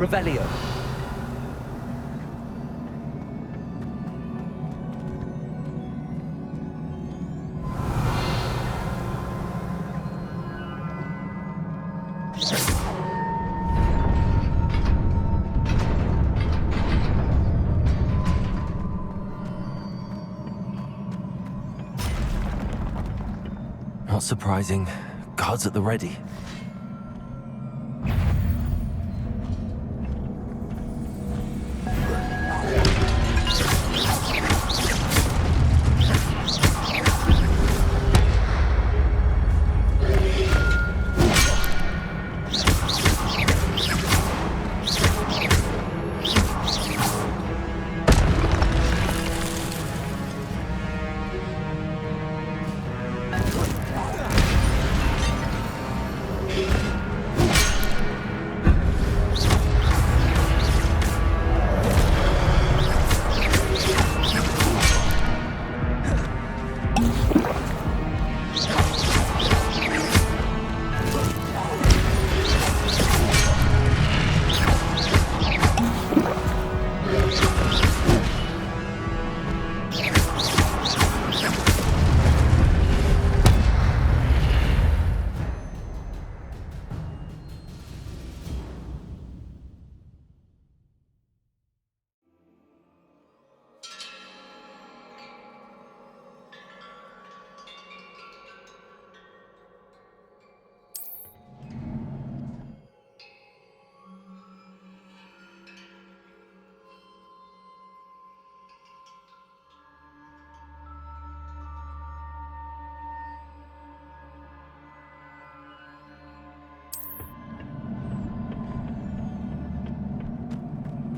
Revelio. Not surprising. Guards at the ready.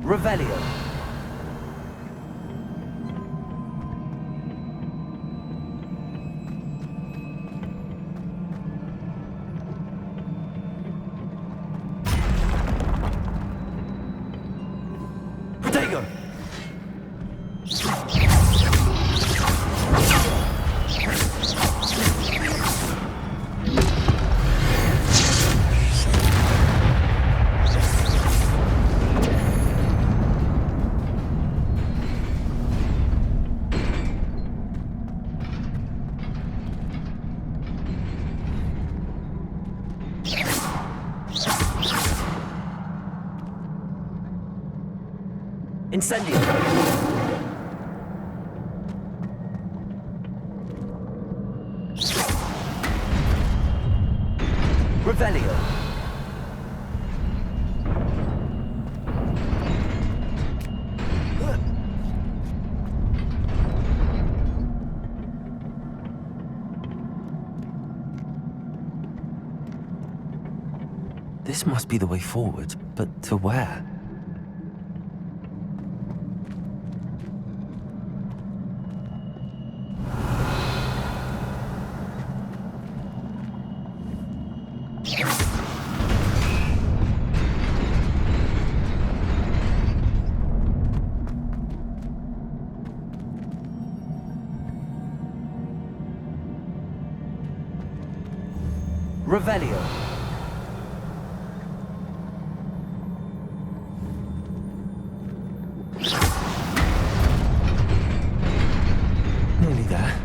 Revelio. Protego. Incendio. Revelio. This must be the way forward, but to where? Revelio. Nearly there.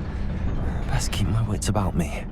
Best keep my wits about me.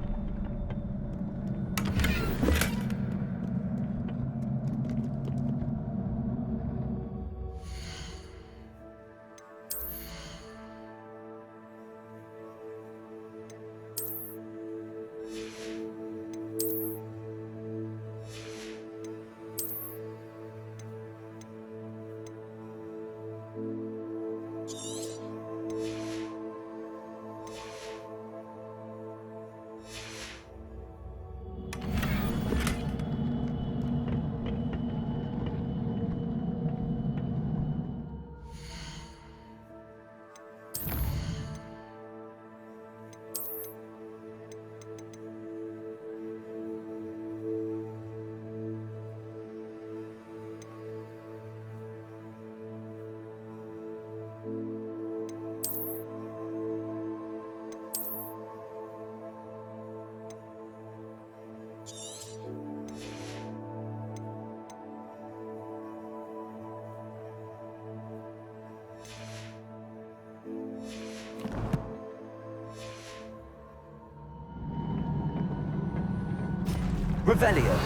Revelio.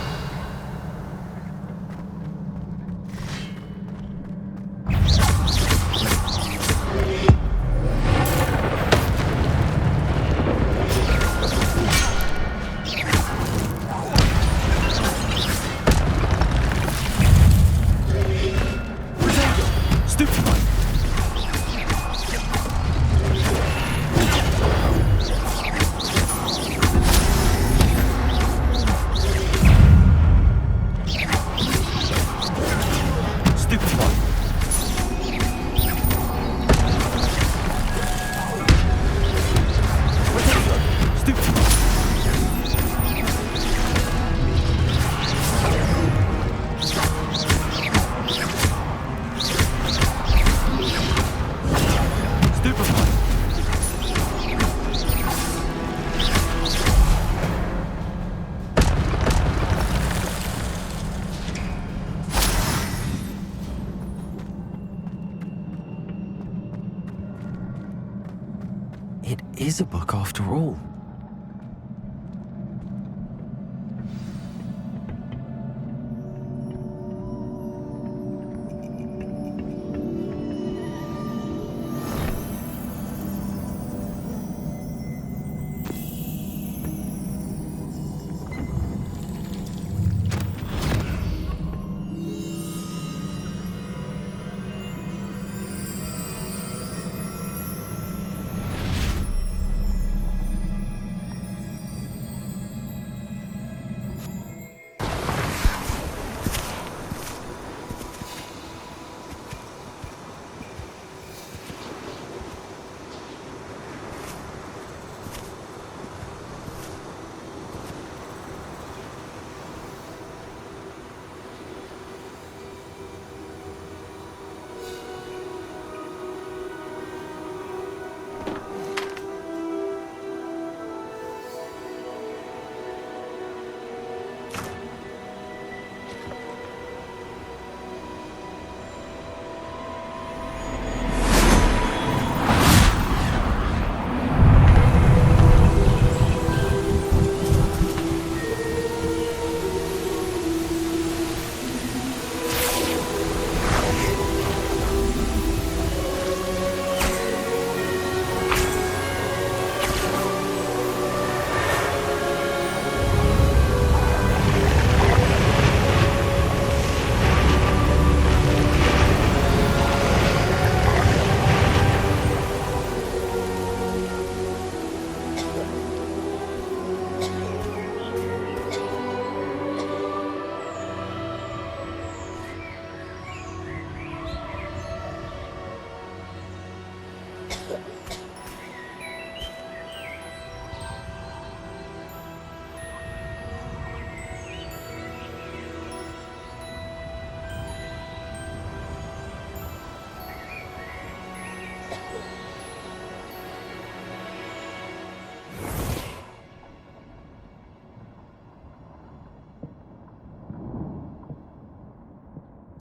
It is a book after all.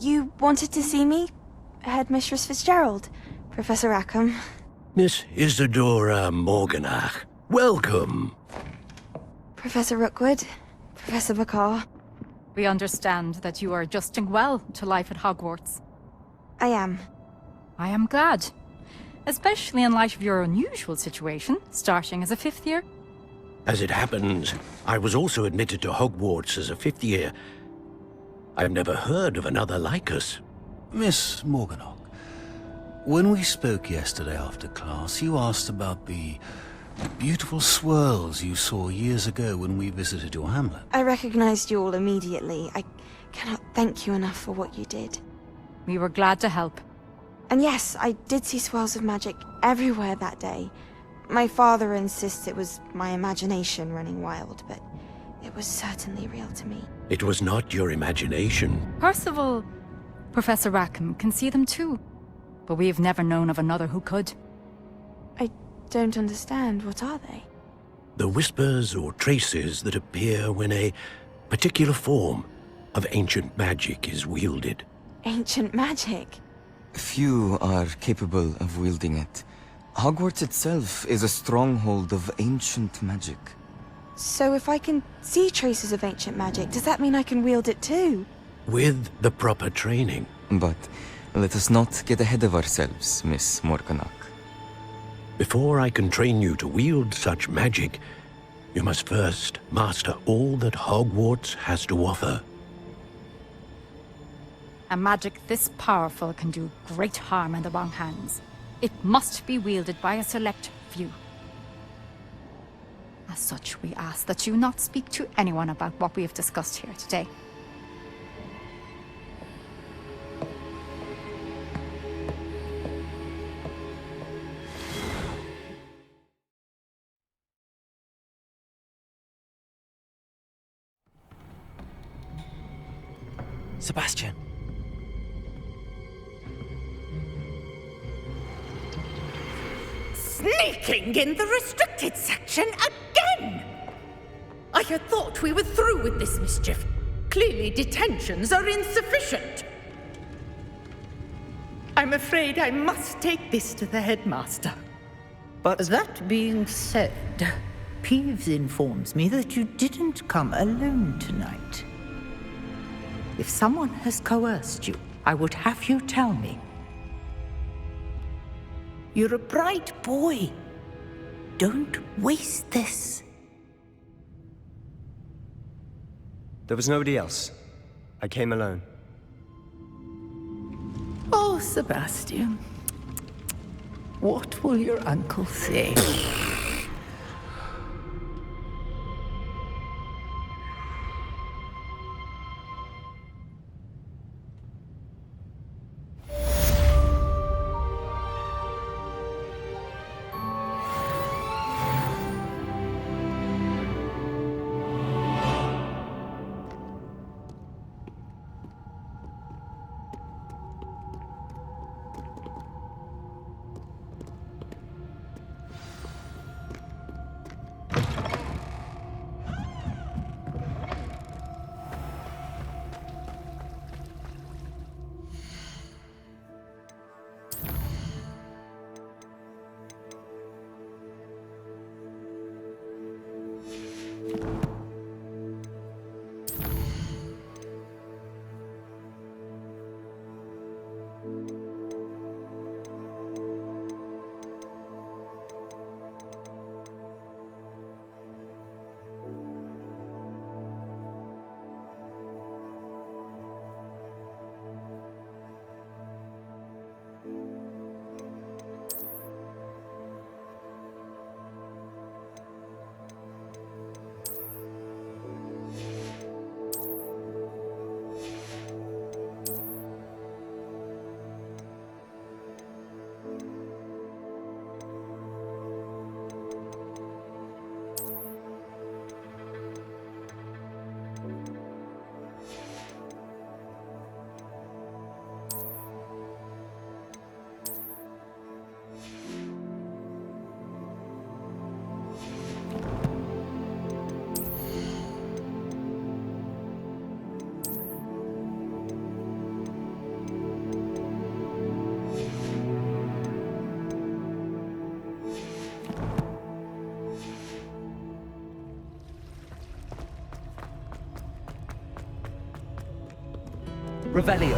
You wanted to see me? Headmistress Fitzgerald? Professor Rackham? Miss Isadora Morganach, welcome. Professor Rookwood? Professor Bakar? We understand that you are adjusting well to life at Hogwarts. I am. I am glad. Especially in light of your unusual situation, starting as a fifth year. As it happens, I was also admitted to Hogwarts as a fifth year. I've never heard of another like us. Miss Morganach, when we spoke yesterday after class, you asked about the beautiful swirls you saw years ago when we visited your hamlet. I recognized you all immediately. I cannot thank you enough for what you did. We were glad to help. And yes, I did see swirls of magic everywhere that day. My father insists it was my imagination running wild, but it was certainly real to me. It was not your imagination. Percival, Professor Rackham can see them too. But we have never known of another who could. I don't understand. What are they? The whispers or traces that appear when a particular form of ancient magic is wielded. Ancient magic? Few are capable of wielding it. Hogwarts itself is a stronghold of ancient magic. So if I can see traces of ancient magic, does that mean I can wield it too? With the proper training. But let us not get ahead of ourselves, Miss Morganach. Before I can train you to wield such magic, you must first master all that Hogwarts has to offer. A magic this powerful can do great harm in the wrong hands. It must be wielded by a select few. As such, we ask that you not speak to anyone about what we have discussed here today. Sebastian. Sneaking in the restricted section again! I had thought we were through with this mischief. Clearly detentions are insufficient. I'm afraid I must take this to the headmaster. But that being said, Peeves informs me that you didn't come alone tonight. If someone has coerced you, I would have you tell me. You're a bright boy. Don't waste this. There was nobody else. I came alone. Oh, Sebastian. What will your uncle say? Revelio.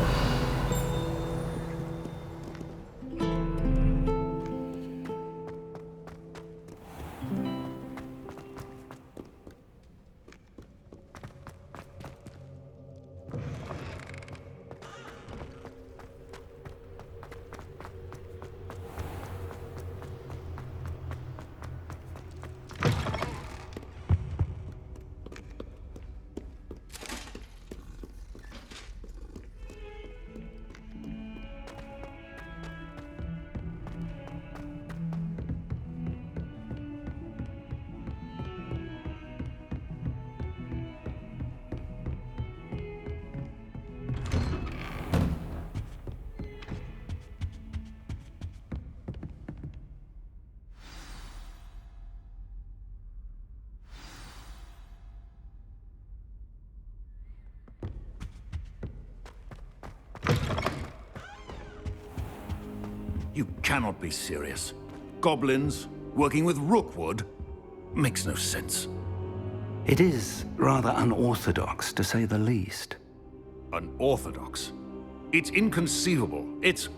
You cannot be serious. Goblins working with Rookwood makes no sense. It is rather unorthodox, to say the least. Unorthodox? It's inconceivable. It's...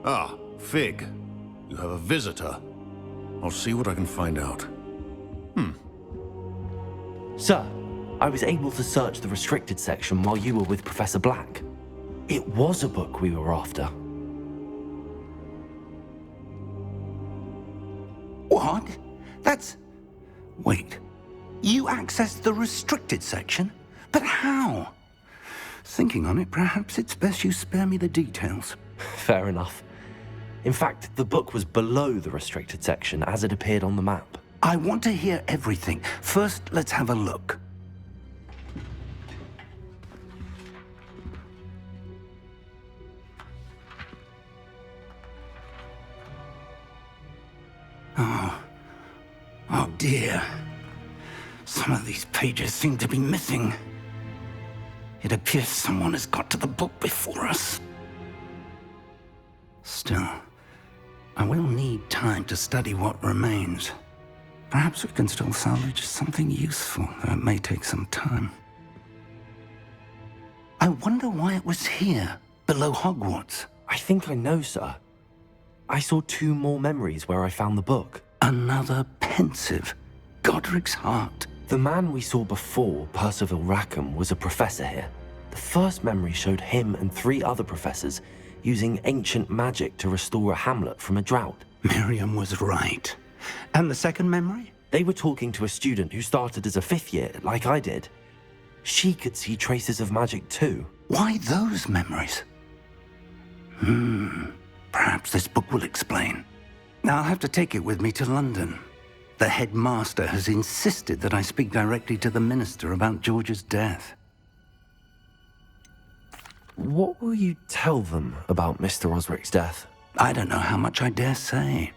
Ah, Fig. You have a visitor. I'll see what I can find out. Sir, I was able to search the restricted section while you were with Professor Black. It was a book we were after. What? That's... Wait. You accessed the restricted section? But how? Thinking on it, perhaps it's best you spare me the details. Fair enough. In fact, the book was below the restricted section as it appeared on the map. I want to hear everything. First, let's have a look. Oh dear. Some of these pages seem to be missing. It appears someone has got to the book before us. Still, I will need time to study what remains. Perhaps we can still salvage something useful, though it may take some time. I wonder why it was here, below Hogwarts. I think I know, sir. I saw 2 more memories where I found the book. Another pensive. Godric's heart. The man we saw before, Percival Rackham, was a professor here. The first memory showed him and 3 other professors using ancient magic to restore a hamlet from a drought. Miriam was right. And the second memory? They were talking to a student who started as a 5th year, like I did. She could see traces of magic too. Why those memories? Perhaps this book will explain. Now I'll have to take it with me to London. The headmaster has insisted that I speak directly to the minister about George's death. What will you tell them about Mr. Osric's death? I don't know how much I dare say.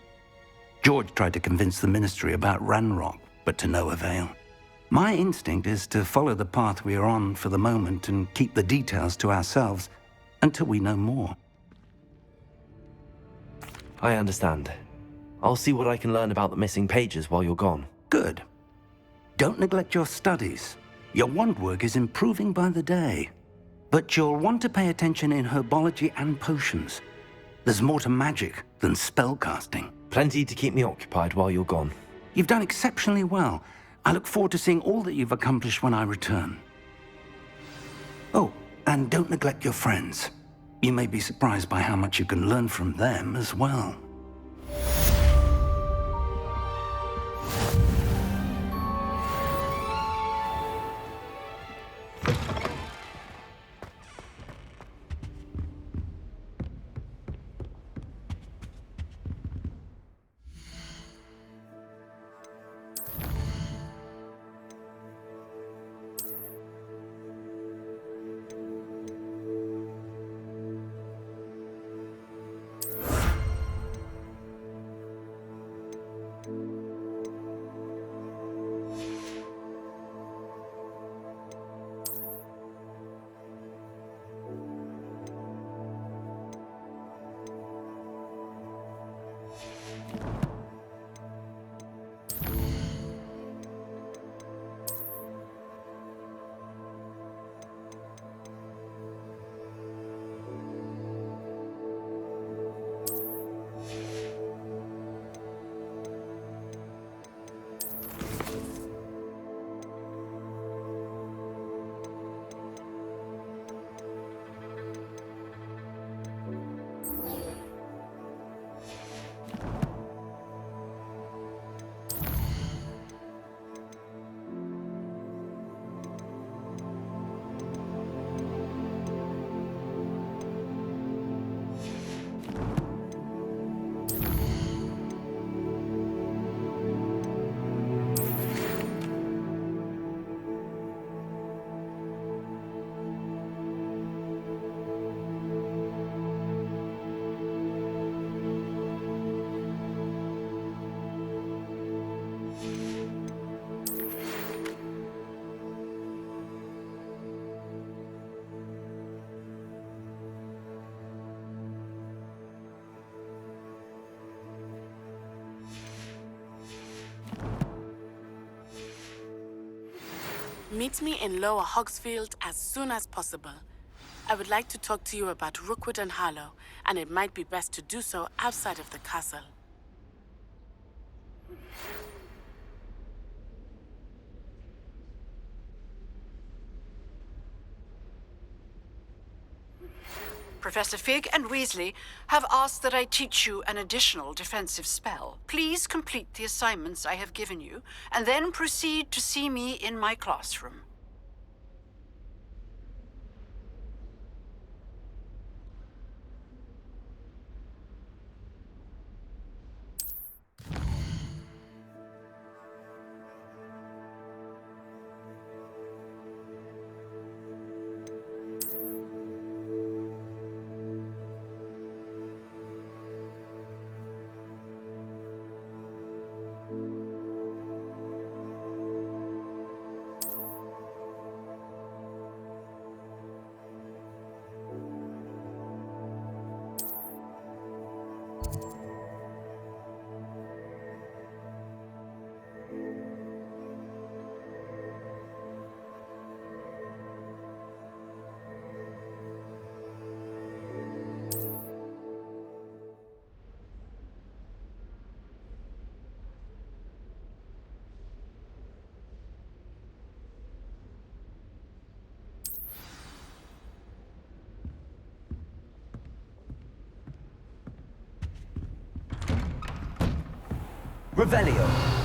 George tried to convince the ministry about Ranrock, but to no avail. My instinct is to follow the path we are on for the moment and keep the details to ourselves until we know more. I understand. I'll see what I can learn about the missing pages while you're gone. Good. Don't neglect your studies. Your wand work is improving by the day. But you'll want to pay attention in herbology and potions. There's more to magic than spellcasting. Plenty to keep me occupied while you're gone. You've done exceptionally well. I look forward to seeing all that you've accomplished when I return. Oh, and don't neglect your friends. You may be surprised by how much you can learn from them as well. Meet me in Lower Hogsfield as soon as possible. I would like to talk to you about Rookwood and Harlow, and it might be best to do so outside of the castle. Professor Fig and Weasley have asked that I teach you an additional defensive spell. Please complete the assignments I have given you, and then proceed to see me in my classroom. Revelio.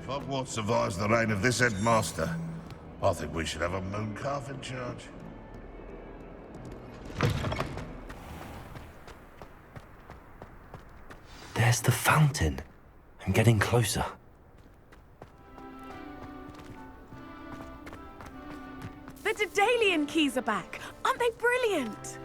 If Hogwarts survives the reign of this headmaster, I think we should have a moon calf in charge. They're There's the fountain. I'm getting closer. The Daedalian keys are back. Aren't they brilliant?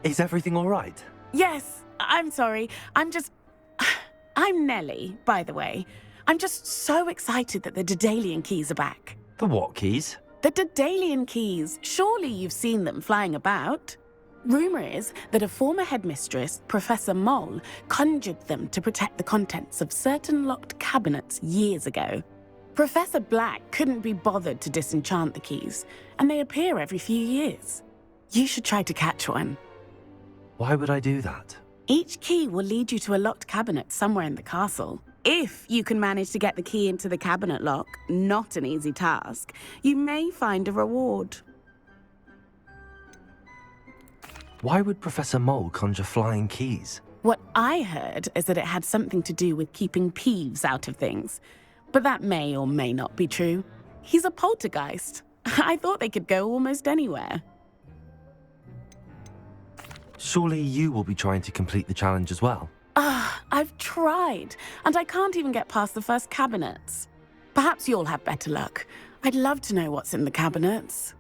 Is everything all right? Yes, I'm sorry. I'm Nellie, by the way. I'm just so excited that the Daedalian keys are back. The what keys? The Daedalian keys. Surely you've seen them flying about. Rumour is that a former headmistress, Professor Mole, conjured them to protect the contents of certain locked cabinets years ago. Professor Black couldn't be bothered to disenchant the keys, and they appear every few years. You should try to catch one. Why would I do that? Each key will lead you to a locked cabinet somewhere in the castle. If you can manage to get the key into the cabinet lock, not an easy task, you may find a reward. Why would Professor Mole conjure flying keys? What I heard is that it had something to do with keeping Peeves out of things. But that may or may not be true. He's a poltergeist. I thought they could go almost anywhere. Surely you will be trying to complete the challenge as well. I've tried, and I can't even get past the first cabinets. Perhaps you'll have better luck. I'd love to know what's in the cabinets.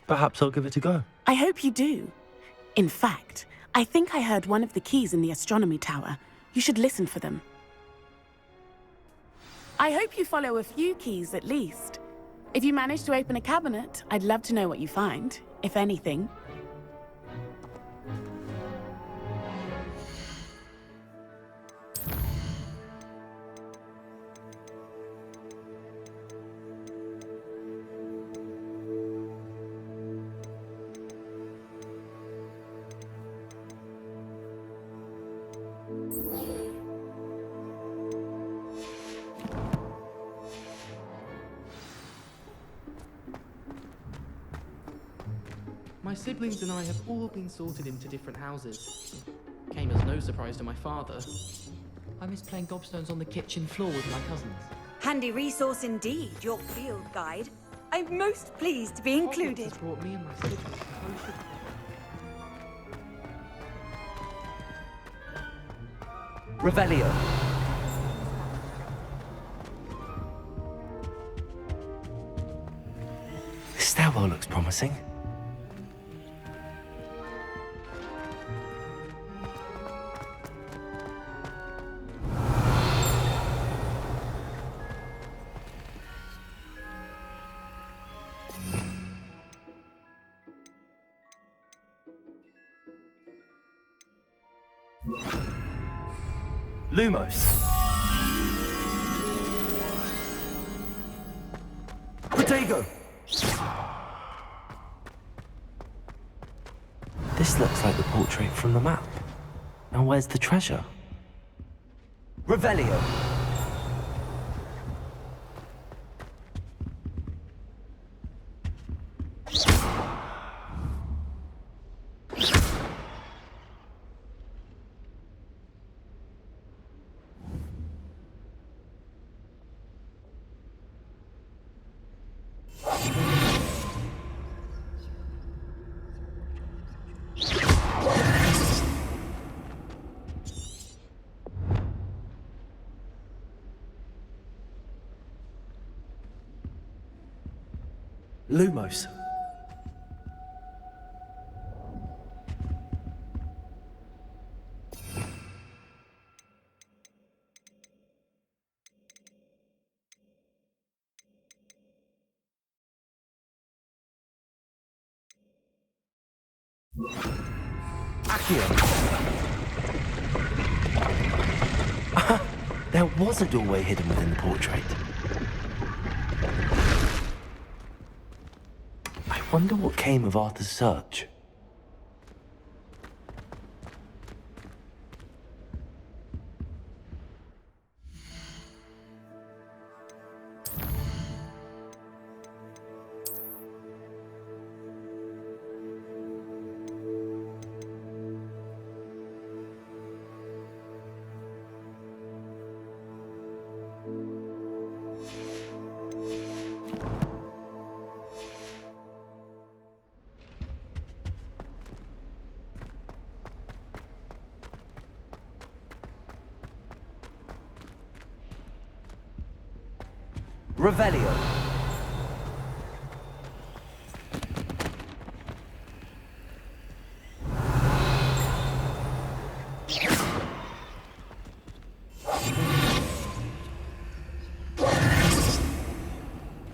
Perhaps I'll give it a go. I hope you do. In fact, I think I heard one of the keys in the astronomy tower. You should listen for them. I hope you follow a few keys at least. If you manage to open a cabinet, I'd love to know what you find, if anything. My siblings and I have all been sorted into different houses. Came as no surprise to my father. I miss playing gobstones on the kitchen floor with my cousins. Handy resource indeed, your field guide. I'm most pleased to be included. Hogwarts has brought me and my siblings closer. Revelio. This stairwell looks promising. Lumos. Protego. This looks like the portrait from the map. Now where's the treasure? Revelio. Lumos. There was a doorway hidden within the portrait. I wonder what came of Arthur's search. Revelio.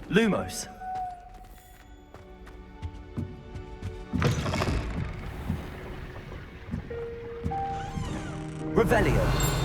Lumos. Revelio.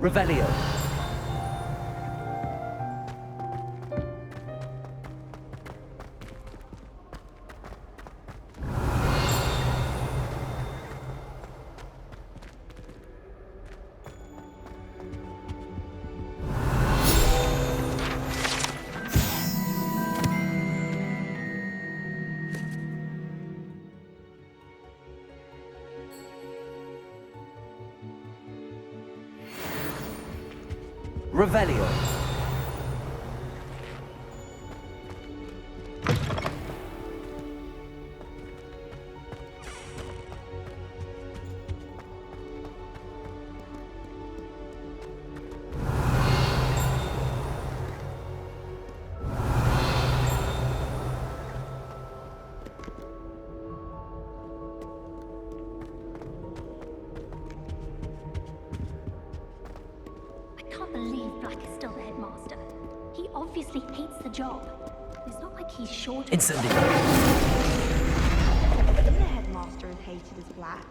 Revelio. Revelio. I can't believe Black is still the headmaster. He obviously hates the job. It's not like he's short of... Incendio. The headmaster is hated as Black.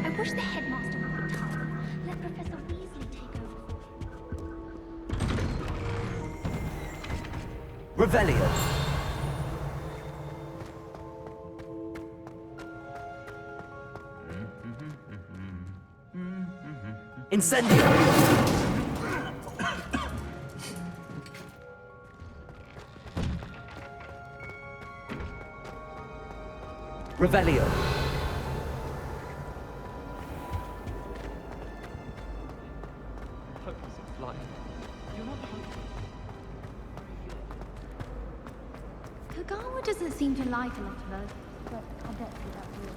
I wish the headmaster would retire. Let Professor Weasley take over. Revelio. Incendio. Revelio. Kagawa doesn't seem to like a lot of us, but I bet you that's real.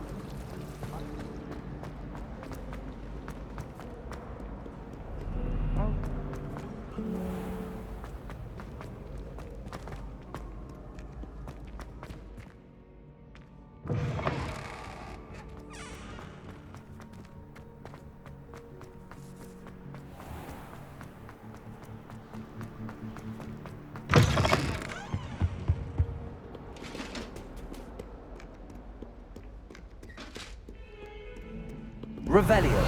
Revelio.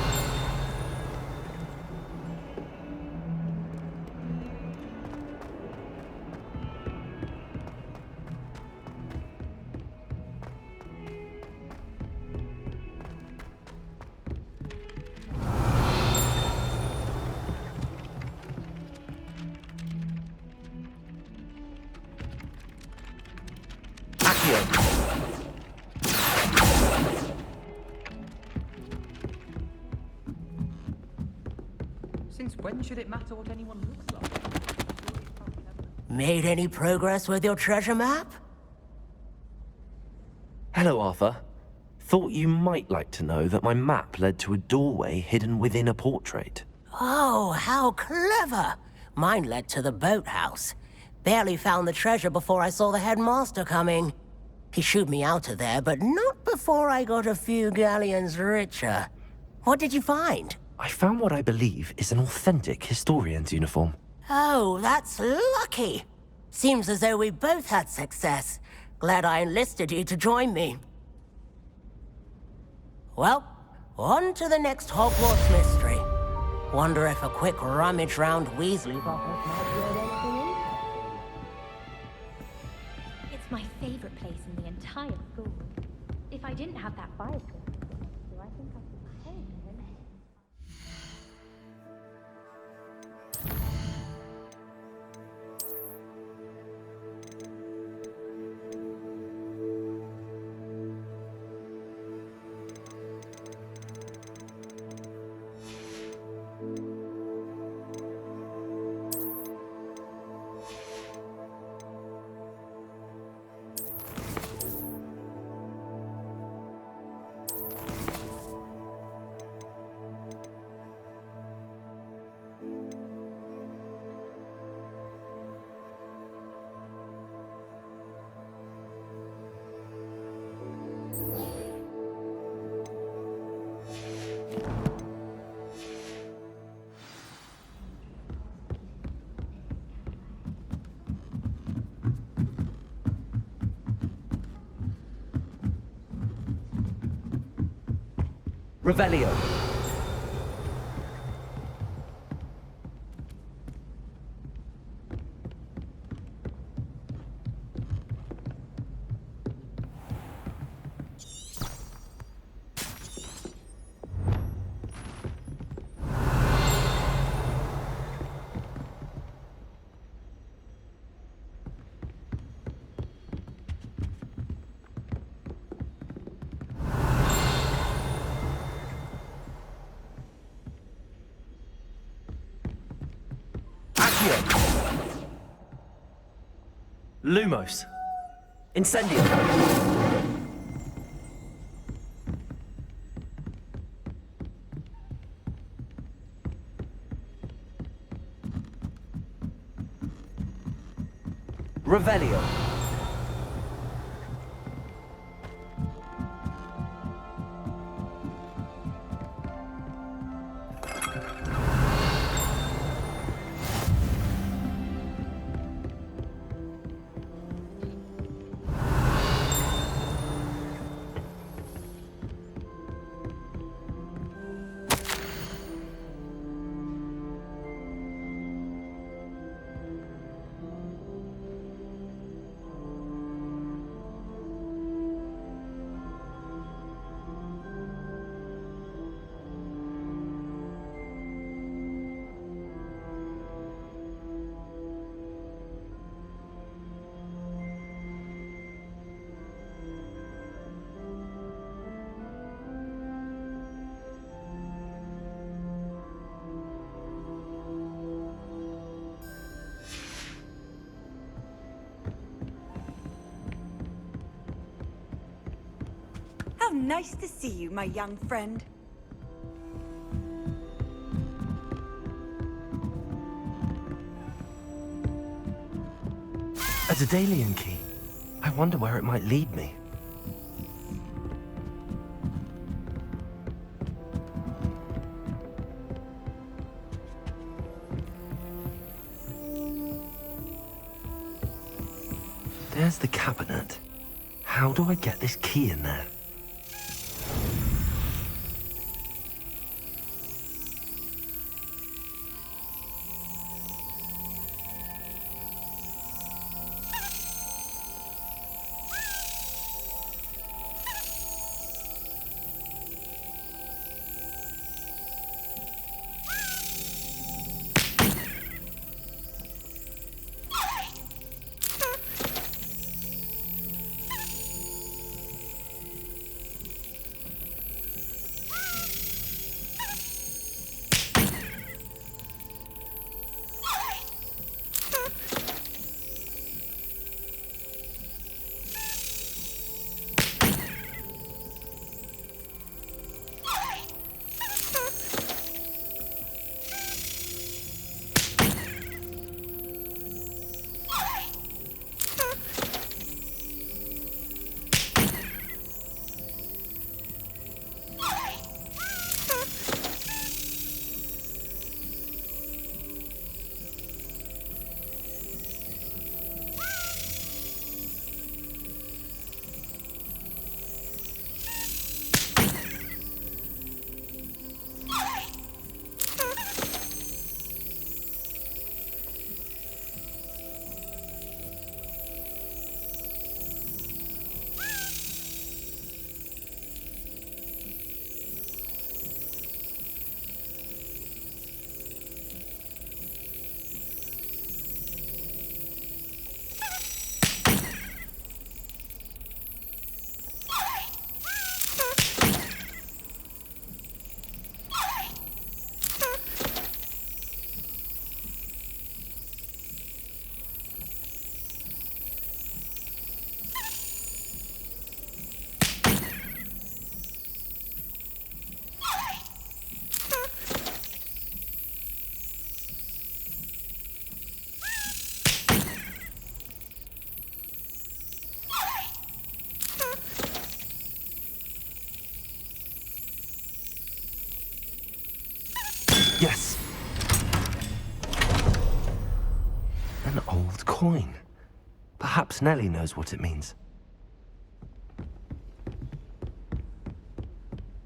Since when should it matter what anyone looks like? Made any progress with your treasure map? Hello, Arthur. Thought you might like to know that my map led to a doorway hidden within a portrait. Oh, how clever! Mine led to the boathouse. Barely found the treasure before I saw the headmaster coming. He shooed me out of there, but not before I got a few galleons richer. What did you find? I found what I believe is an authentic historian's uniform. Oh, that's lucky. Seems as though we both had success. Glad I enlisted you to join me. Well, on to the next Hogwarts mystery. Wonder if a quick rummage round Weasley box might get anything in? It's My favorite place in the entire school. If I didn't have that fire drill, do I think I'd be paying for it? Revelio. Lumos. Incendio. Revelio. How nice to see you, my young friend. A Daedalian key. I wonder where it might lead me. There's the cabinet. How do I get this key in there? Yes! An old coin. Perhaps Nellie knows what it means.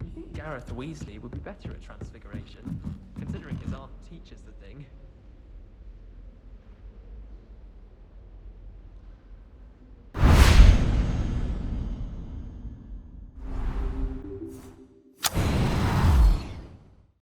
You think Gareth Weasley would be better at transfiguration, considering his aunt teaches the thing?